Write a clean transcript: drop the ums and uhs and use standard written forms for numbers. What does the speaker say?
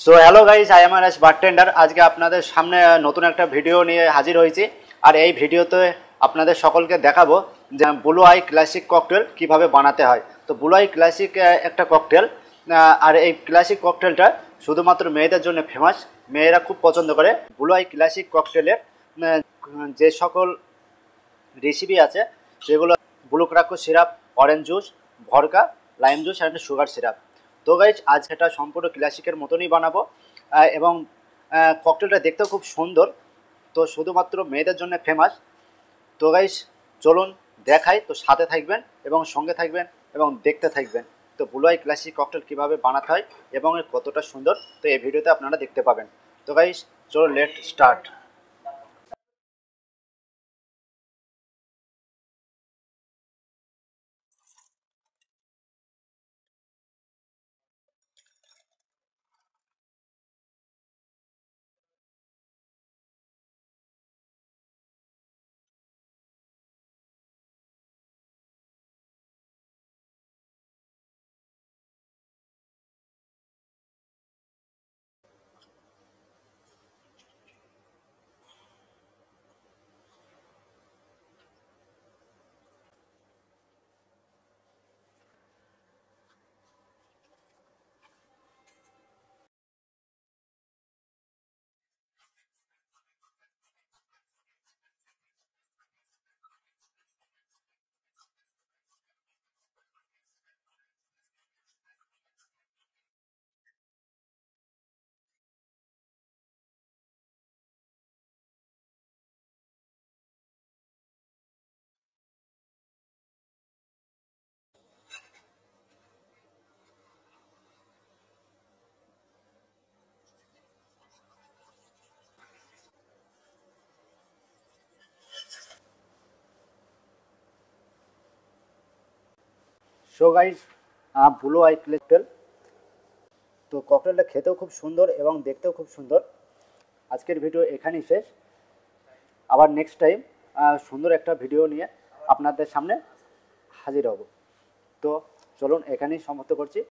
So hello guys, I am R S bartender. আজকে আপনাদের সামনে নতুন একটা ভিডিও নিয়ে হাজির হয়েছি। আর এই ভিডিওতে আপনাদের সকলকে দেখাবো যে ব্লু আই ক্লাসিক ককটেল কিভাবে বানাতে হয়। তো ব্লু আই ক্লাসিক একটা ককটেল, আর এই ক্লাসিক ককটেলটা শুধুমাত্র মেয়েদের জন্য ফেমাস। মেয়েরা খুব পছন্দ করে। ব্লু আই ক্লাসিক ককটেলের যে সকল রেসিপি আছে সেগুলো blue curacao syrup, orange juice, vodka, lime juice and sugar syrup. তো গাইজ আজ এটা সম্পূর্ণ ক্লাসিকের মতনই বানাবো, এবং ককটেলটা দেখতেও খুব সুন্দর। তো শুধুমাত্র মেয়েদের জন্য ফেমাস। তো গাইজ চলুন দেখাই। তো সাথে থাকবেন এবং সঙ্গে থাকবেন এবং দেখতে থাকবেন। তো ব্লু আই ক্লাসিক ককটেল কীভাবে বানাতে হয় এবং এর কতটা সুন্দর, তো এই ভিডিওতে আপনারা দেখতে পাবেন। তো গাইজ চলো let start. So guys blue eye cocktail, তো ককটেলটা খেতেও খুব সুন্দর এবং দেখতেও খুব সুন্দর। আজকের ভিডিও এখানেই শেষ। আবার নেক্সট টাইম সুন্দর একটা ভিডিও নিয়ে আপনাদের সামনে হাজির হব। তো চলুন এখানেই সমাপ্ত করছি।